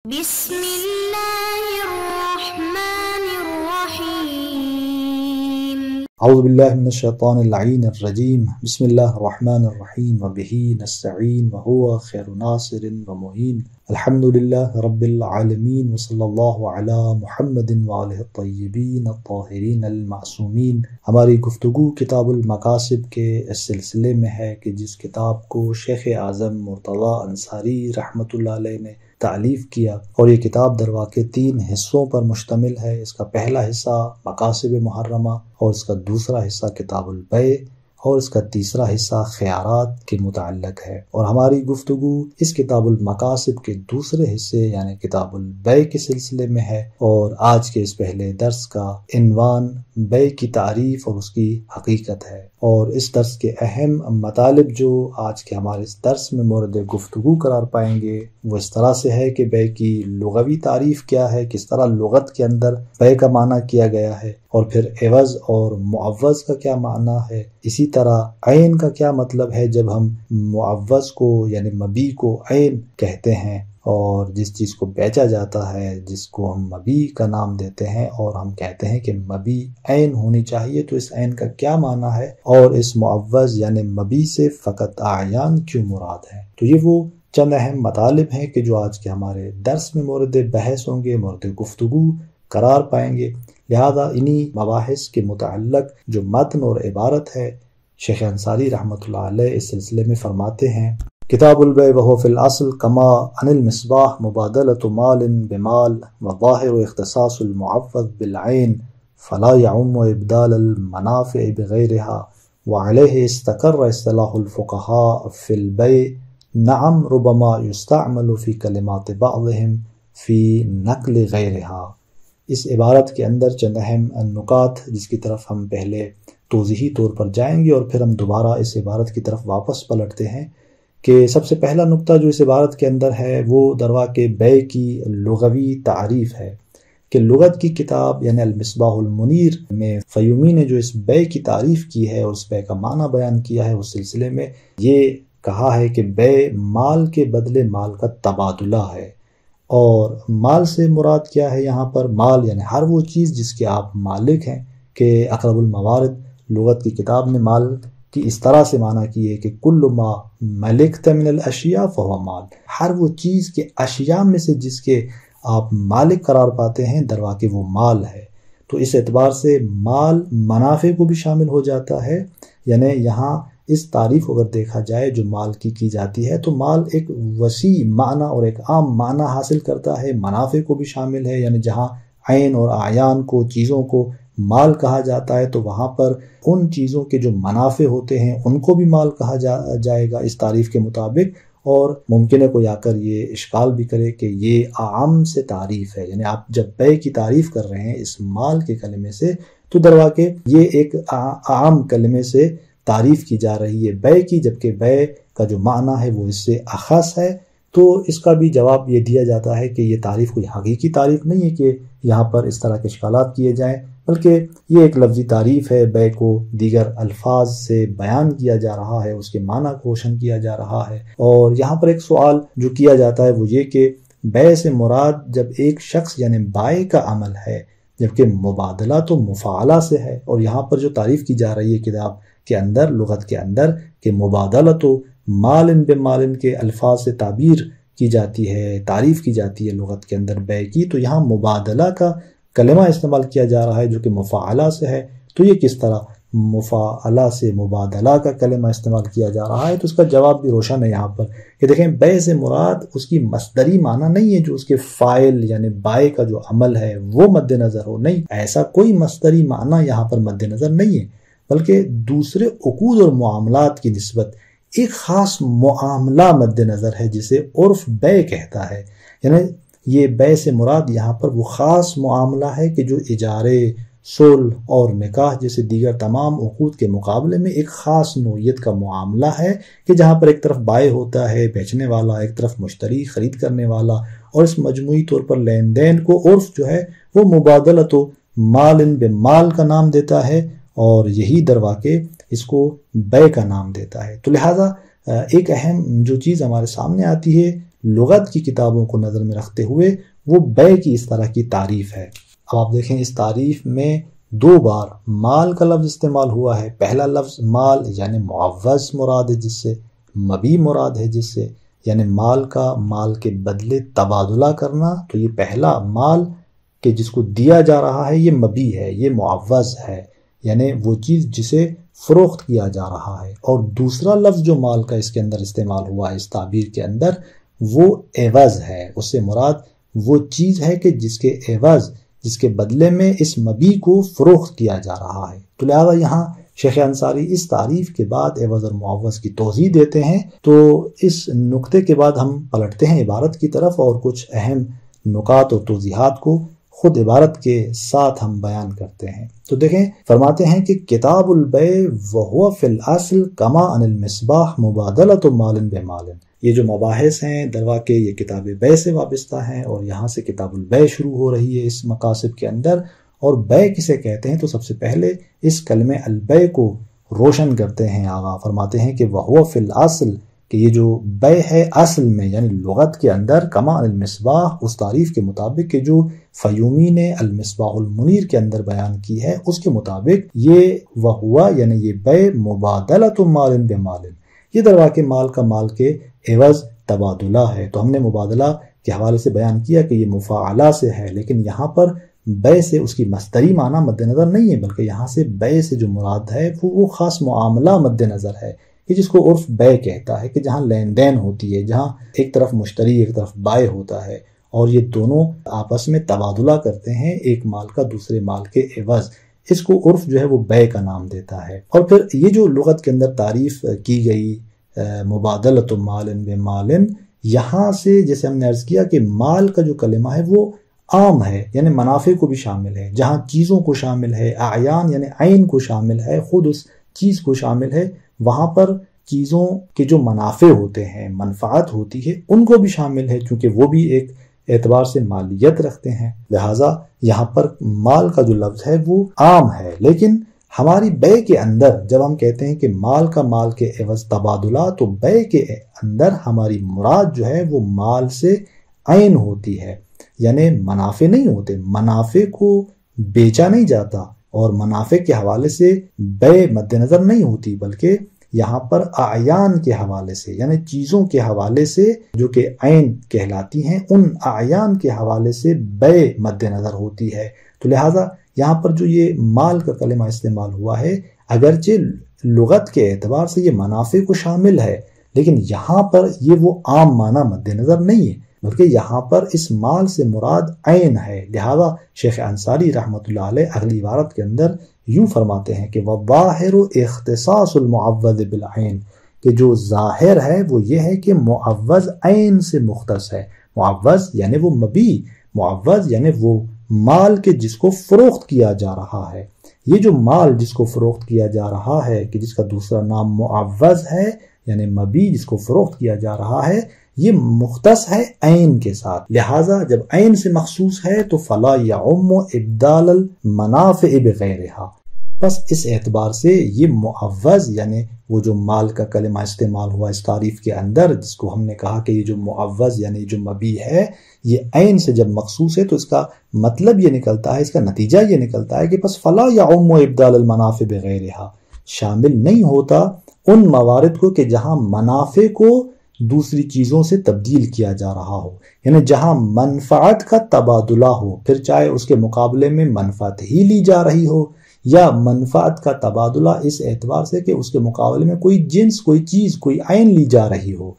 بسم اللہ الرحمن الرحیم اعوذ باللہ من الشیطان اللعین الرجیم بسم اللہ الرحمن الرحیم وبہ نستعین وہو خیر ناصر ومعین الحمدللہ رب العالمین وصلی اللہ علی محمد وآلہ الطیبین الطاہرین المعصومین۔ ہماری گفتگو کتاب المقاصد کے اس سلسلے میں ہے کہ جس کتاب کو شیخ اعظم مرتضی انصاری رحمۃ اللہ علیہ نے تعلیف کیا، اور یہ کتاب در واقع 3 حصوں پر مشتمل ہے۔ اس کا پہلا حصہ مقاصد محرمہ، اور اس کا دوسرا حصہ کتاب البیع، اور اس کا تیسرا حصہ خیارات کے متعلق ہے۔ اور ہماری گفتگو اس کتاب المقاصد کے دوسرے حصے یعنی کتاب البیع کے سلسلے میں ہے، اور آج کے اس پہلے درس کا عنوان بیع کی تعریف اور اس کی حقیقت ہے۔ اور اس درس کے اہم مطالب جو آج کے ہمارے اس درس میں مورد گفتگو قرار پائیں گے وہ اس طرح سے ہے کہ بیع کی لغوی تعریف کیا ہے، کس طرح لغت کے اندر بیع کا معنی کیا گیا ہے، اور پھر عوض اور معوض کا کیا معنی ہے، اسی طرح عین کا کیا مطلب ہے جب ہم معوض کو یعنی مبیع کو عین کہتے ہیں، اور جس چیز کو بیچا جاتا ہے جس کو ہم مبیع کا نام دیتے ہیں اور ہم کہتے ہیں کہ مبیع عین ہونی چاہیے، تو اس عین کا کیا معنی ہے، اور اس معوض یعنی مبیع سے فقط اعیان کیوں مراد ہے۔ تو یہ وہ چند اہم مطالب ہیں کہ جو آج کے ہمارے درس میں مورد بحث ہوں گے، مورد گفتگو قرار پائیں گے۔ لہذا انہی مباحث کے متعلق جو متن اور عبارت ہے، شیخ انصاری رحمۃ اللہ علیہ اس سلسلے میں فرماتے ہیں: کتاب البیع وهو في الاصل كما عن المصباح مبادلة مال بمال وظاهر اختصاص المعوض بالعين فلا يعم ابدال المنافع بغيرها، وعليه استقر اصطلاح الفقهاء في البيع۔ نعم ربما يستعمل في كلمات بعضهم في نقل غيرها۔ اس عبارت کے اندر چند اہم نکات جس کی طرف ہم پہلے توضیحی طور پر جائیں گے اور پھر ہم دوبارہ اس عبارت کی طرف واپس پلٹتے ہیں کہ سب سے پہلا نقطہ جو اس عبارت کے اندر ہے وہ درواقع بیع کی لغوی تعریف ہے کہ لغت کی کتاب یعنی المصباح المنیر میں فیومی نے جو اس بیع کی تعریف کی ہے اور اس بیع کا معنی بیان کیا ہے، اس سلسلے میں یہ کہا ہے کہ بیع مال کے بدلے مال کا تبادلہ ہے۔ اور مال سے مراد کیا ہے یہاں پر؟ مال یعنی ہر وہ چیز جس کے آپ مالک ہیں، کہ اقرب الموارد لغت کی کتاب نے مال کی اس طرح سے معنی کی ہے کہ کل ما ملکت من الاشیاء فہو مال، ہر وہ چیز کے اشیاء میں سے جس کے آپ مالک قرار پاتے ہیں در واقع وہ مال ہے۔ تو اس اعتبار سے مال منافع کو بھی شامل ہو جاتا ہے، یعنی یہاں اس تعریف اگر دیکھا جائے جو مال کی جاتی ہے تو مال ایک وسیع معنی اور ایک عام معنی حاصل کرتا ہے، منافع کو بھی شامل ہے، یعنی جہاں عین اور اعیان کو چیزوں کو مال کہا جاتا ہے تو وہاں پر ان چیزوں کے جو منافع ہوتے ہیں ان کو بھی مال کہا جائے گا اس تعریف کے مطابق۔ اور ممکن ہے کوئی آ کر یہ اشکال بھی کرے کہ یہ عام سے تعریف ہے، یعنی آپ جب بیع کی تعریف کر رہے ہیں اس مال کے کلمے سے تو در واقع یہ ایک عام کلمے سے تعریف کی جا رہی ہے بیع کی، جبکہ بیع کا جو معنی ہے وہ اس سے اخص ہے۔ تو اس کا بھی جواب یہ دیا جاتا ہے کہ یہ تعریف کوئی حقیقی تعریف نہیں ہے کہ یہاں پر اس طرح کے اشکالات کیے جائیں، بلکہ یہ ایک لفظی تعریف ہے۔ بیع کو دیگر الفاظ سے بیان کیا جا رہا ہے، اس کے معنی کو روشن کیا جا رہا ہے۔ اور یہاں پر ایک سوال جو کیا جاتا ہے وہ یہ کہ بیع سے مراد جب ایک شخص یعنی بائع کا عمل ہے، جبکہ مبادلہ تو مفاعلہ سے ہے، اور یہاں پر جو تعریف کی جا رہی ہے کتاب کے اندر لغت کے اندر کہ مبادلہ تو مال بمال کے الفاظ سے تعبیر کی جاتی ہے، تعریف کی جاتی ہے لغت کے اندر بیع کی، تو یہاں مبادلہ کا کلمہ استعمال کیا جا رہا ہے جو کہ مفاعلہ سے ہے، تو یہ کس طرح مفاعلہ سے مبادلہ کا کلمہ استعمال کیا جا رہا ہے؟ تو اس کا جواب بھی روشن ہے یہاں پر کہ دیکھیں بیع سے مراد اس کی مصدری معنی نہیں ہے جو اس کے فاعل یعنی بائع کا جو عمل ہے وہ مد نظر ہو، نہیں، ایسا کوئی مصدری معنی یہاں پر مد نظر نہیں ہے، بلکہ دوسرے عقود اور معاملات کی نسبت ایک خاص معاملہ مد نظر ہے جسے عرف بیع کہتا ہے۔ یعنی یہ بیع سے مراد یہاں پر وہ خاص معاملہ ہے کہ جو اجارے، صلح اور نکاح جیسے دیگر تمام عقود کے مقابلے میں ایک خاص نوعیت کا معاملہ ہے کہ جہاں پر ایک طرف بائع ہوتا ہے بیچنے والا، ایک طرف مشتری خرید کرنے والا، اور اس مجموعی طور پر لین دین کو عرف جو ہے وہ مبادلہ تو مال بمال کا نام دیتا ہے، اور یہی در واقع اس کو بیع کا نام دیتا ہے۔ تو لہٰذا ایک اہم جو چیز ہمارے سامنے آتی ہے لغت کی کتابوں کو نظر میں رکھتے ہوئے وہ بے کی اس طرح کی تعریف ہے۔ اب آپ دیکھیں اس تعریف میں 2 بار مال کا لفظ استعمال ہوا ہے۔ پہلا لفظ مال یعنی معوض مراد ہے جس سے، مبی مراد ہے جس سے، یعنی مال کا مال کے بدلے تبادلہ کرنا، تو یہ پہلا مال کہ جس کو دیا جا رہا ہے یہ مبی ہے، یہ معوض ہے، یعنی وہ چیز جسے فروخت کیا جا رہا ہے۔ اور دوسرا لفظ جو مال کا اس کے اندر استعمال ہوا ہے اس تعبیر کے اندر، وہ عوض ہے۔ اس سے مراد وہ چیز ہے کہ جس کے عوض، جس کے بدلے میں اس مبی کو فروخت کیا جا رہا ہے۔ تو لہذا یہاں شیخ انصاری اس تعریف کے بعد عوض اور معوض کی توضیح دیتے ہیں۔ تو اس نقطے کے بعد ہم پلٹتے ہیں عبارت کی طرف اور کچھ اہم نکات اور توضیحات کو خود عبارت کے ساتھ ہم بیان کرتے ہیں۔ تو دیکھیں فرماتے ہیں کہ کتاب البیع وہو فی الاصل کما ان المصباح مبادلۃ مال بمال۔ یہ جو مباحث ہیں درواقع یہ کتاب بیع سے وابستہ ہیں، اور یہاں سے کتاب البیع شروع ہو رہی ہے اس مقاصد کے اندر۔ اور بیع کسے کہتے ہیں؟ تو سب سے پہلے اس کلمہ البیع کو روشن کرتے ہیں آغا، فرماتے ہیں کہ وہو فی الاصل، کہ یہ جو بیع ہے اصل میں یعنی لغت کے اندر کما المصباح، اس تعریف کے مطابق کہ جو فیومی نے المصباح المنیر کے اندر بیان کی ہے اس کے مطابق یہ وہوا یعنی یہ بیع مبادلۃ مال بمال، یہ درواقع مال کا مال کے عوض تبادلہ ہے۔ تو ہم نے مبادلہ کے حوالے سے بیان کیا کہ یہ مفاعلہ سے ہے، لیکن یہاں پر بیع سے اس کی مصدری معنی مد نظر نہیں ہے، بلکہ یہاں سے بیع سے جو مراد ہے وہ خاص معاملہ مد نظر ہے کہ جس کو عرف بیع کہتا ہے، کہ جہاں لین دین ہوتی ہے، جہاں ایک طرف مشتری ایک طرف بائع ہوتا ہے اور یہ دونوں آپس میں تبادلہ کرتے ہیں ایک مال کا دوسرے مال کے عوض، اس کو عرف جو ہے وہ بیع کا نام دیتا ہے۔ اور پھر یہ جو لغت کے اندر تعریف کی گئی مبادلۃ مال بمال، یہاں سے جیسے ہم نے عرض کیا کہ مال کا جو کلمہ ہے وہ عام ہے، یعنی منافع کو بھی شامل ہے، جہاں چیزوں کو شامل ہے، اعیان یعنی عین کو شامل ہے، خود اس چیز کو شامل ہے، وہاں پر چیزوں کے جو منافع ہوتے ہیں، منفعت ہوتی ہے، ان کو بھی شامل ہے، چونکہ وہ بھی ایک اعتبار سے مالیت رکھتے ہیں۔ لہٰذا یہاں پر مال کا جو لفظ ہے وہ عام ہے، لیکن ہماری بیع کے اندر جب ہم کہتے ہیں کہ مال کا مال کے عوض تبادلہ، تو بیع کے اندر ہماری مراد جو ہے وہ مال سے عین ہوتی ہے، یعنی منافع نہیں ہوتے، منافع کو بیچا نہیں جاتا اور منافع کے حوالے سے بیع مد نظر نہیں ہوتی، بلکہ یہاں پر اعیان کے حوالے سے یعنی چیزوں کے حوالے سے جو کہ عین کہلاتی ہیں، ان اعیان کے حوالے سے بیع مد نظر ہوتی ہے۔ تو لہٰذا یہاں پر جو یہ مال کا کلمہ استعمال ہوا ہے، اگرچہ لغت کے اعتبار سے یہ منافع کو شامل ہے، لیکن یہاں پر یہ وہ عام معنی مد نظر نہیں ہے، بلکہ یہاں پر اس مال سے مراد عین ہے۔ لہذا شیخ انصاری رحمۃ اللہ علیہ اگلی عبارت کے اندر یوں فرماتے ہیں کہ وَظَاهِرُ اختصاص المعوض بالعین، کہ جو ظاہر ہے وہ یہ ہے کہ معوض عین سے مختص ہے۔ معوض یعنی وہ مبی، معوض یعنی وہ مال کے جس کو فروخت کیا جا رہا ہے۔ یہ جو مال جس کو فروخت کیا جا رہا ہے کہ جس کا دوسرا نام معوض ہے یعنی مبی، جس کو فروخت کیا جا رہا ہے، یہ مختص ہے عین کے ساتھ۔ لہٰذا جب عین سے مخصوص ہے تو فلا یعم ابدال المنافع بغیرہا، بس اس اعتبار سے یہ معوض یعنی وہ جو مال کا کلمہ استعمال ہوا اس تعریف کے اندر، جس کو ہم نے کہا کہ یہ جو معوض یعنی جو مبی ہے یہ عین سے جب مخصوص ہے، تو اس کا مطلب یہ نکلتا ہے، اس کا نتیجہ یہ نکلتا ہے کہ بس فلا یعم ابدال المنافع بغیرہا، شامل نہیں ہوتا ان موارد کو کہ جہاں منافع کو دوسری چیزوں سے تبدیل کیا جا رہا ہو، یعنی جہاں منفعت کا تبادلہ ہو، پھر چاہے اس کے مقابلے میں منفعت ہی لی جا رہی ہو یا منفعت کا تبادلہ اس اعتبار سے کہ اس کے مقابلے میں کوئی جنس، کوئی چیز، کوئی عین لی جا رہی ہو،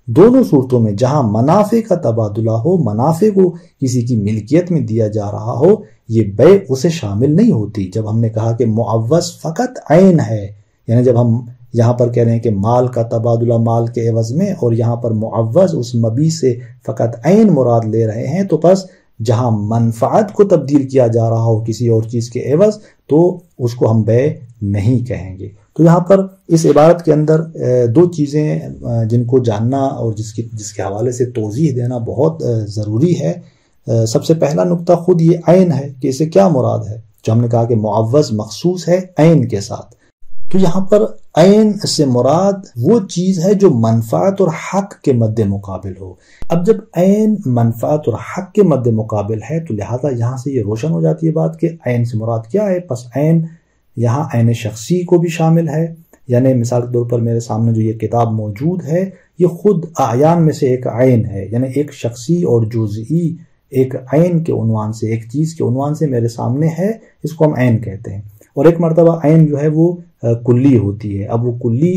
دونوں صورتوں میں جہاں منافع کا تبادلہ ہو، منافع کو کسی کی ملکیت میں دیا جا رہا ہو، یہ بیع اسے شامل نہیں ہوتی۔ جب ہم نے کہا کہ معوض فقط عین ہے، یعنی جب ہم یہاں پر کہہ رہے ہیں کہ مال کا تبادلہ مال کے عوض میں، اور یہاں پر معوض اس مبی سے فقط عین مراد لے رہے ہیں، تو بس جہاں منفعت کو تبدیل کیا جا رہا ہو کسی اور چیز کے عوض، تو اس کو ہم بیع نہیں کہیں گے۔ تو یہاں پر اس عبارت کے اندر دو چیزیں جن کو جاننا اور جس کے حوالے سے توضیح دینا بہت ضروری ہے۔ سب سے پہلا نقطہ خود یہ عین ہے کہ اسے کیا مراد ہے، جو ہم نے کہا کہ معوض مخصوص ہے عین کے ساتھ۔ تو یہاں پر عین سے مراد وہ چیز ہے جو منفعت اور حق کے مد مقابل ہو۔ اب جب عین منفعت اور حق کے مد مقابل ہے تو لہٰذا یہاں سے یہ روشن ہو جاتی ہے بات کہ عین سے مراد کیا ہے۔ پس عین یہاں عین شخصی کو بھی شامل ہے، یعنی مثال کے طور پر میرے سامنے جو یہ کتاب موجود ہے یہ خود اعیان میں سے ایک عین ہے، یعنی ایک شخصی اور جزئی ایک عین کے عنوان سے، ایک چیز کے عنوان سے میرے سامنے ہے، اس کو ہم عین کہتے ہیں۔ اور ایک مرتبہ عین جو ہے وہ کلی ہوتی ہے۔ اب وہ کلی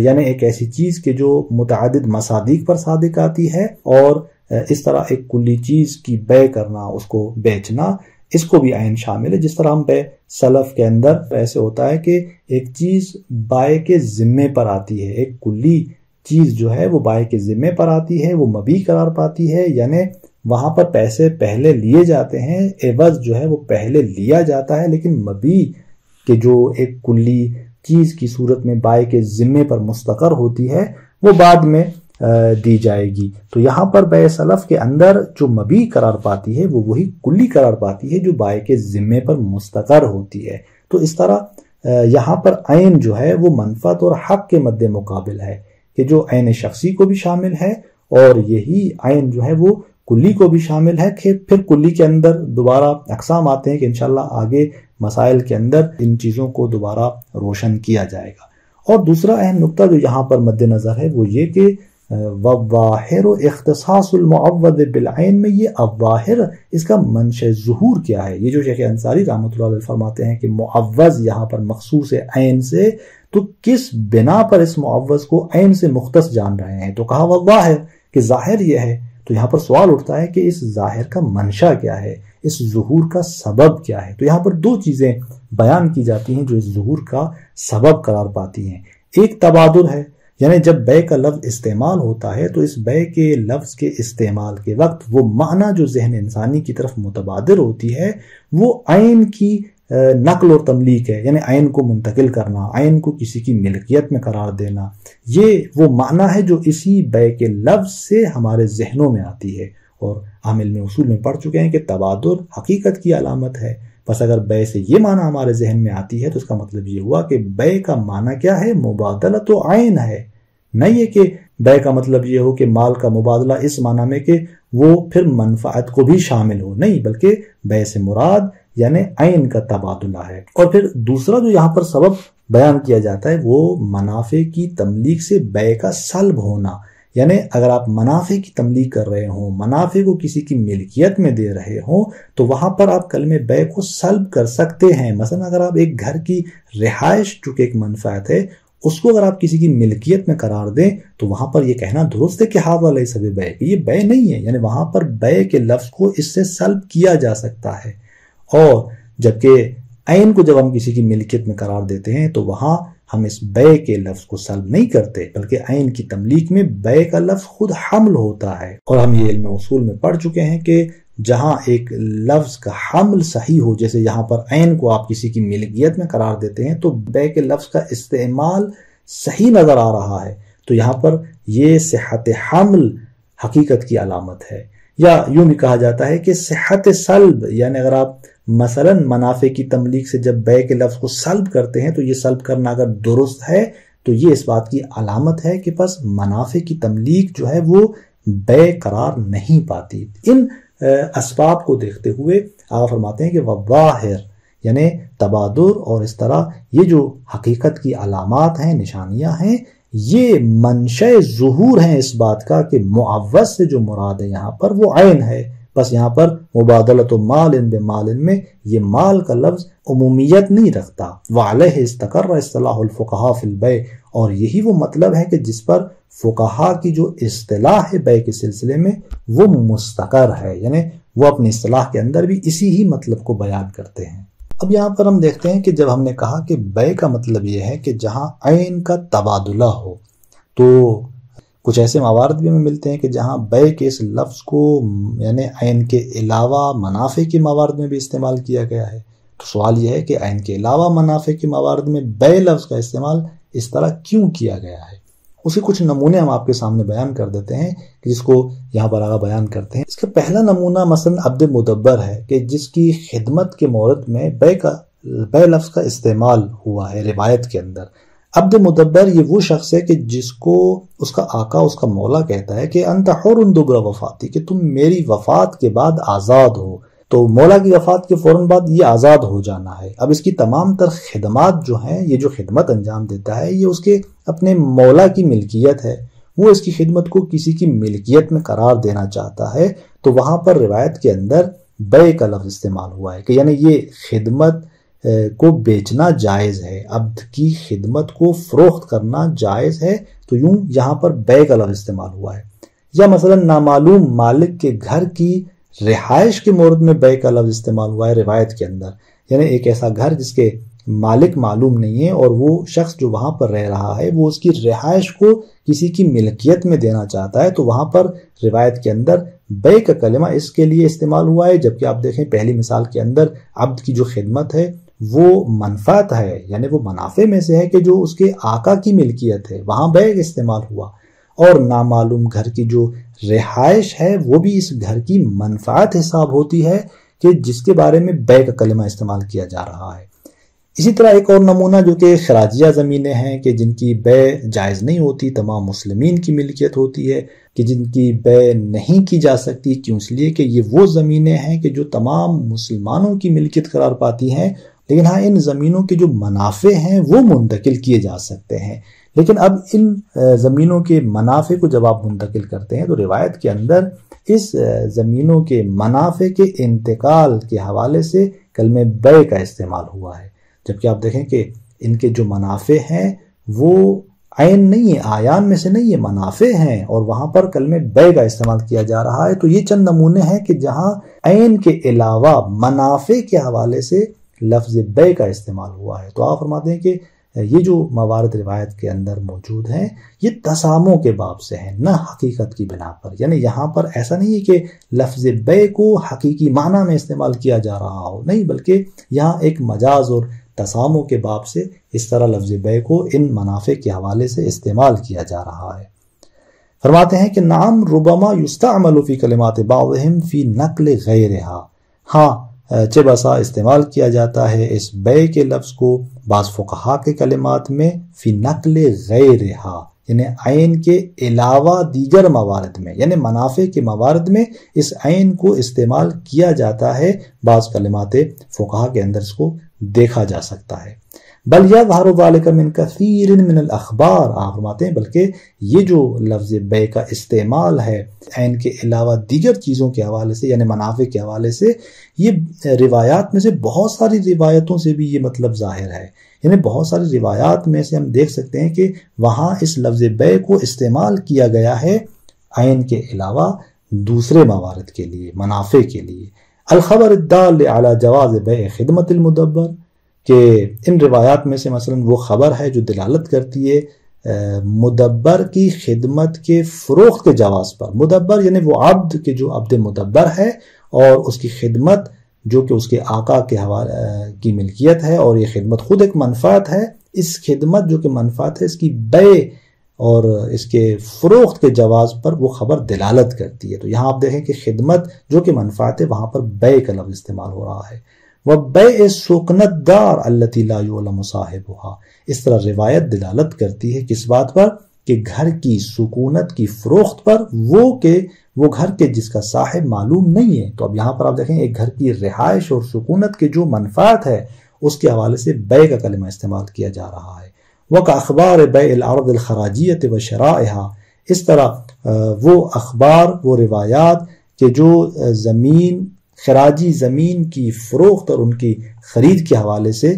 یعنی ایک ایسی چیز کہ جو متعدد مصادیق پر صادق آتی ہے، اور اس طرح ایک کلی چیز کی بیع کرنا، اس کو بیچنا، اس کو بھی عین شامل ہے۔ جس طرح ہم بیع سلف کے اندر ایسے ہوتا ہے کہ ایک چیز بائع کے ذمے پر آتی ہے، ایک کلی چیز جو ہے وہ بائع کے ذمے پر آتی ہے، وہ مبیع قرار پاتی ہے، یعنی وہاں پر پیسے پہلے لیے جاتے ہیں، عوض جو ہے وہ پہلے لیا جاتا ہے، لیکن مبیع کہ جو ایک کلی چیز کی صورت میں بائع کے ذمے پر مستقر ہوتی ہے وہ بعد میں دی جائے گی۔ تو یہاں پر بیع سلف کے اندر جو مبیع قرار پاتی ہے وہ وہی کلی قرار پاتی ہے جو بائع کے ذمے پر مستقر ہوتی ہے۔ تو اس طرح یہاں پر عین جو ہے وہ منفعت اور حق کے مد مقابل ہے کہ جو عین شخصی کو بھی شامل ہے، اور یہی عین جو ہے وہ کلی کو بھی شامل ہے۔ پھر کلی کے اندر دوبارہ اقسام آتے ہیں کہ انشاءاللہ آگے مسائل کے اندر ان چیزوں کو دوبارہ روشن کیا جائے گا۔ اور دوسرا اہم نقطہ جو یہاں پر مد نظر ہے وہ یہ کہ والظاہر اختصاص المعوض بالعین میں یہ الظاہر اس کا منشأ ظہور کیا ہے۔ یہ جو شیخ انصاری رحمۃ اللہ علیہ فرماتے ہیں کہ معوض یہاں پر مخصوص ہے عین سے، تو کس بنا پر اس معوض کو عین سے مختص جان رہے ہیں؟ تو کہا والظاہر کہ ظاہر یہ ہے۔ تو یہاں پر سوال اٹھتا ہے کہ اس ظاہر کا منشأ کیا ہے، اس ظہور کا سبب کیا ہے؟ تو یہاں پر دو چیزیں بیان کی جاتی ہیں جو اس ظہور کا سبب قرار پاتی ہیں۔ ایک تبادر ہے، یعنی جب بیع کا لفظ استعمال ہوتا ہے تو اس بیع کے لفظ کے استعمال کے وقت وہ معنی جو ذہن انسانی کی طرف متبادر ہوتی ہے وہ عین کی نقل اور تملیک ہے، یعنی عین کو منتقل کرنا، عین کو کسی کی ملکیت میں قرار دینا۔ یہ وہ معنی ہے جو اسی بیع کے لفظ سے ہمارے ذہنوں میں آتی ہے، اور ہم علم اصول میں پڑھ چکے ہیں کہ تبادر حقیقت کی علامت ہے۔ بس اگر بیع سے یہ معنی ہمارے ذہن میں آتی ہے تو اس کا مطلب یہ ہوا کہ بیع کا معنی کیا ہے؟ مبادلۃ عین ہے۔ نہیں یہ کہ بیع کا مطلب یہ ہو کہ مال کا مبادلہ اس معنی میں کہ وہ پھر منفعت کو بھی شامل ہو، نہیں، بلکہ بیع سے مراد یعنی عین کا تبادلہ ہے۔ اور پھر دوسرا جو یہاں پر سبب بیان کیا جاتا ہے وہ منافع کی تملیک سے بیع کا سلب ہونا، یعنی اگر آپ منافع کی تملیک کر رہے ہوں، منافع کو کسی کی ملکیت میں دے رہے ہوں تو وہاں پر آپ کلمہ بیع کو سلب کر سکتے ہیں۔ مثلا اگر آپ ایک گھر کی رہائش جو کہ ایک منفعت ہے اس کو اگر آپ کسی کی ملکیت میں قرار دیں تو وہاں پر یہ کہنا درست ہے کہ ھذا لیس ببیع، یہ بیع نہیں ہے، یعنی وہاں پر بیع کے لفظ کو اس سے سلب کیا جا سکتا ہے۔ اور جبکہ عین کو جب ہم کسی کی ملکیت میں قرار دیتے ہیں تو وہاں ہم اس بیع کے لفظ کو سلب نہیں کرتے، بلکہ عین کی تملیک میں بیع کا لفظ خود حمل ہوتا ہے۔ اور ہم یہ علم اصول میں پڑھ چکے ہیں کہ جہاں ایک لفظ کا حمل صحیح ہو، جیسے یہاں پر عین کو آپ کسی کی ملکیت میں قرار دیتے ہیں تو بیع کے لفظ کا استعمال صحیح نظر آ رہا ہے، تو یہاں پر یہ صحت حمل حقیقت کی علامت ہے۔ یا یوں بھی کہا جاتا ہے کہ صحت سلب، یعنی اگر آپ مثلا منافع کی تملیک سے جب بیع کے لفظ کو سلب کرتے ہیں تو یہ سلب کرنا اگر درست ہے تو یہ اس بات کی علامت ہے کہ پس منافع کی تملیک جو ہے وہ بیع قرار نہیں پاتی۔ ان اسباب کو دیکھتے ہوئے آپ فرماتے ہیں کہ والظاہر یعنی تبادر اور اس طرح یہ جو حقیقت کی علامات ہیں، نشانیاں ہیں، یہ منشأ ظہور ہیں اس بات کا کہ معوض سے جو مراد ہے یہاں پر وہ عین ہے۔ بس یہاں پر مبادلۃ مال بمال میں یہ مال کا لفظ عمومیت نہیں رکھتا۔ وعلیہ استقر اصطلاح الفقہاء فی البیع، اور یہی وہ مطلب ہے کہ جس پر فقہاء کی جو اصطلاح ہے بیع کے سلسلے میں وہ مستقر ہے، یعنی وہ اپنی اصطلاح کے اندر بھی اسی ہی مطلب کو بیان کرتے ہیں۔ اب یہاں پر ہم دیکھتے ہیں کہ جب ہم نے کہا کہ بیع کا مطلب یہ ہے کہ جہاں عین کا تبادلہ ہو، تو کچھ ایسے موارد بھی ہمیں ملتے ہیں کہ جہاں بیع کے اس لفظ کو یعنی عین کے علاوہ منافع کے موارد میں بھی استعمال کیا گیا ہے۔ تو سوال یہ ہے کہ عین کے علاوہ منافع کے موارد میں بیع لفظ کا استعمال اس طرح کیوں کیا گیا ہے؟ اس کے کچھ نمونے ہم آپ کے سامنے بیان کر دیتے ہیں کہ جس کو یہاں پر آگا بیان کرتے ہیں۔ اس کا پہلا نمونہ مثلا عبد مدبر ہے کہ جس کی خدمت کے مورد میں بیع لفظ کا استعمال ہوا ہے روایت کے اندر۔ عبد مدبر یہ وہ شخص ہے کہ جس کو اس کا آقا، اس کا مولا کہتا ہے کہ انت حر دبر وفاتی، کہ تم میری وفات کے بعد آزاد ہو. تو مولا کی وفات کے فوراً بعد یہ آزاد ہو جانا ہے. اب اس کی تمام تر خدمات جو ہیں، یہ جو خدمت انجام دیتا ہے، یہ اس کے اپنے مولا کی ملکیت ہے. وہ اس کی خدمت کو کسی کی ملکیت میں قرار دینا چاہتا ہے. تو وہاں پر روایت کے اندر بے کا لفظ استعمال ہوا ہے کہ یعنی یہ خدمت کو بیچنا جائز ہے، عبد کی خدمت کو فروخت کرنا جائز ہے. تو یوں یہاں پر بے کا لفظ استعمال ہوا ہے. یا مثلا نامعلوم مالک کے گھر کی رہائش کے مورد میں بے کا لفظ استعمال ہوا ہے روایت کے اندر. یعنی ایک ایسا گھر جس کے مالک معلوم نہیں ہے اور وہ شخص جو وہاں پر رہ رہا ہے وہ اس کی رہائش کو کسی کی ملکیت میں دینا چاہتا ہے. تو وہاں پر روایت کے اندر بے کا کلمہ اس کے لیے استعمال ہوا ہے. جبکہ آپ دیکھیں پہلی مثال کے اندر عبد کی جو خدمت ہے وہ منفعت ہے، یعنی وہ منافع میں سے ہے کہ جو اس کے آقا کی ملکیت ہے، وہاں بے کا استعمال ہوا. اور نامعلوم گھر کی جو رہائش ہے وہ بھی اس گھر کی منفعت حساب ہوتی ہے کہ جس کے بارے میں بے کا کلمہ استعمال کیا جا رہا ہے. اسی طرح ایک اور نمونہ جو کہ خراجیہ زمینیں ہیں کہ جن کی بے جائز نہیں ہوتی، تمام مسلمین کی ملکیت ہوتی ہے، کہ جن کی بے نہیں کی جا سکتی. کیوں؟ اس لیے کہ یہ وہ زمینیں ہیں کہ جو تمام مسلمانوں کی ملکیت قرار پاتی ہیں، لیکن ہاں ان زمینوں کے جو منافع ہیں وہ منتقل کیے جا سکتے ہیں. لیکن اب ان زمینوں کے منافع کو جب آپ منتقل کرتے ہیں تو روایت کے اندر اس زمینوں کے منافع کے انتقال کے حوالے سے کلمہ بے کا استعمال ہوا ہے. جبکہ آپ دیکھیں کہ ان کے جو منافع ہیں وہ عین نہیں ہے، آیان میں سے نہیں ہے، منافع ہیں، اور وہاں پر کلمہ بے کا استعمال کیا جا رہا ہے. تو یہ چند نمونے ہیں کہ جہاں عین کے علاوہ منافع کے حوالے سے لفظ بے کا استعمال ہوا ہے. تو آپ فرماتے ہیں کہ یہ جو موارد روایت کے اندر موجود ہیں یہ تساموں کے باب سے ہیں، نہ حقیقت کی بنا پر. یعنی یہاں پر ایسا نہیں ہے کہ لفظ بے کو حقیقی معنی میں استعمال کیا جا رہا ہو، نہیں، بلکہ یہاں ایک مجاز اور تساموں کے باب سے اس طرح لفظ بے کو ان منافع کے حوالے سے استعمال کیا جا رہا ہے. فرماتے ہیں کہ نعم ربما یستعمل فی کلمات بعضهم فی نقل غیرہا، ہاں چہ بسا استعمال کیا جاتا ہے اس بے کے لفظ کو بعض فقہا کے کلمات میں فی نقل غیرہا، یعنی عین کے علاوہ دیگر موارد میں، یعنی منافع کے موارد میں اس عین کو استعمال کیا جاتا ہے. بعض کلمات فقہا کے اندر اس کو دیکھا جا سکتا ہے. بل یظہر ذلک من کثیر من الاخبار، آپ فرماتے ہیں بلکہ یہ جو لفظ بے کا استعمال ہے عین کے علاوہ دیگر چیزوں کے حوالے سے، یعنی منافع کے حوالے سے، یہ روایات میں سے بہت ساری روایتوں سے بھی یہ مطلب ظاہر ہے. یعنی بہت ساری روایات میں سے ہم دیکھ سکتے ہیں کہ وہاں اس لفظ بے کو استعمال کیا گیا ہے عین کے علاوہ دوسرے موارد کے لیے، منافع کے لیے. الخبر الدال علی جواز بیع خدمت المدبر، کہ ان روایات میں سے مثلا وہ خبر ہے جو دلالت کرتی ہے مدبر کی خدمت کے فروخت کے جواز پر. مدبر یعنی وہ عبد کے جو عبد مدبر ہے اور اس کی خدمت جو کہ اس کے آقا کے حوالے کی ملکیت ہے، اور یہ خدمت خود ایک منفعت ہے. اس خدمت جو کہ منفعت ہے اس کی بے اور اس کے فروخت کے جواز پر وہ خبر دلالت کرتی ہے. تو یہاں آپ دیکھیں کہ خدمت جو کہ منفعت ہے وہاں پر بے کا لفظ استعمال ہو رہا ہے. وَبَيْعِ سُكْنَتْ دَارِ الَّتِي لَا يُعْلَمُ صَاحِبُهَا، اس طرح روایت دلالت کرتی ہے کس بات پر؟ کہ گھر کی سکونت کی فروخت پر، وہ گھر کے جس کا صاحب معلوم نہیں ہے. تو اب یہاں پر آپ دیکھیں ایک گھر کی رہائش اور سکونت کے جو منفعت ہے اس کے حوالے سے بے کا کلمہ استعمال کیا جا رہا ہے. وَكَأَخْبَارِ بَيْعِ الْأَرْضِ الْخَرَاجِيَّةِ وَشَرَائِهَا، اس طرح وہ اخبار، وہ روایات کہ جو زمین، خراجی زمین کی فروخت اور ان کی خرید کے حوالے سے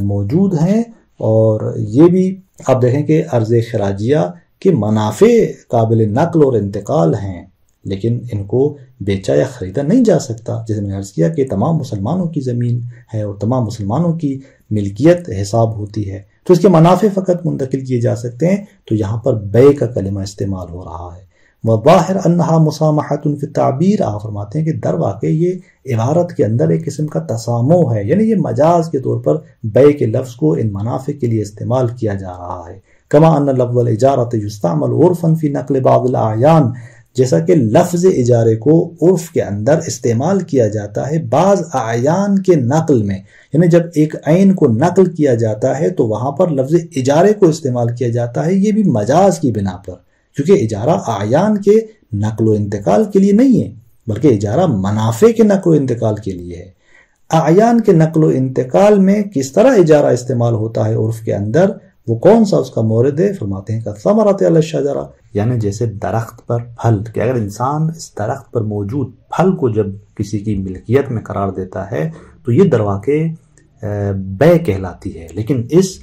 موجود ہیں. اور یہ بھی آپ دیکھیں کہ ارض خراجیہ کے منافع قابل نقل اور انتقال ہیں، لیکن ان کو بیچا یا خریدا نہیں جا سکتا. جیسے میں نے عرض کیا کہ تمام مسلمانوں کی زمین ہے اور تمام مسلمانوں کی ملکیت حساب ہوتی ہے، تو اس کے منافع فقط منتقل کیے جا سکتے ہیں. تو یہاں پر بے کا کلمہ استعمال ہو رہا ہے. وَظَاهِرْ أَنَّهَا مُسَامَحَةٌ فِي التَّعْبِيرِ، آپ فرماتے ہیں کہ در واقع یہ عبارت کے اندر ایک قسم کا تسامح ہے، یعنی یہ مجاز کے طور پر بے کے لفظ کو ان منافع کے لیے استعمال کیا جا رہا ہے. كما أن لفظ الإجارة يستعمل عرفا في نقل بعض الأعيان، جیسا کہ لفظ اجارے کو عرف کے اندر استعمال کیا جاتا ہے بعض اعیان کے نقل میں، یعنی جب ایک عین کو نقل کیا جاتا ہے تو وہاں پر لفظ اجارے کو استعمال کیا جاتا ہے، یہ بھی مجاز کی بنا پر، کیونکہ اجارہ اعیان کے نقل و انتقال کے لیے نہیں ہے بلکہ اجارہ منافع کے نقل و انتقال کے لیے ہے۔ اعیان کے نقل و انتقال میں کس طرح اجارہ استعمال ہوتا ہے عرف کے اندر، وہ کون سا اس کا مورد ہے؟ فرماتے ہیں کالثمرۃ علی الشجرہ، یعنی جیسے درخت پر پھل، کہ اگر انسان اس درخت پر موجود پھل کو جب کسی کی ملکیت میں قرار دیتا ہے تو یہ درواقع بے کہلاتی ہے، لیکن اس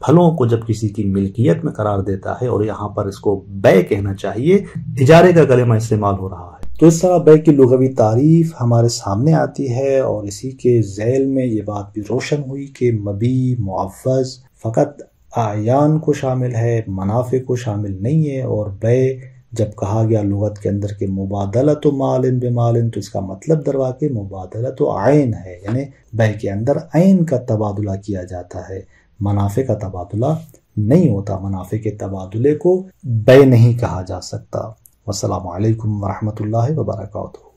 پھلوں کو جب کسی کی ملکیت میں قرار دیتا ہے اور یہاں پر اس کو بے کہنا چاہیے، اجارے کا کلمہ استعمال ہو رہا ہے۔ تو اس طرح بے کی لغوی تعریف ہمارے سامنے آتی ہے، اور اسی کے ذیل میں یہ بات بھی روشن ہوئی کہ مبیع معوض فقط اعیان کو شامل ہے، منافع کو شامل نہیں ہے، اور بے جب کہا گیا لغت کے اندر کہ مبادلۃ مال بمال، تو اس کا مطلب در واقع مبادلۃ عین ہے، یعنی بے کے اندر عین کا تبادلہ کیا جاتا ہے، منافع کا تبادلہ نہیں ہوتا، منافع کے تبادلے کو بے نہیں کہا جا سکتا۔ والسلام علیکم ورحمۃ اللہ وبرکاتہ۔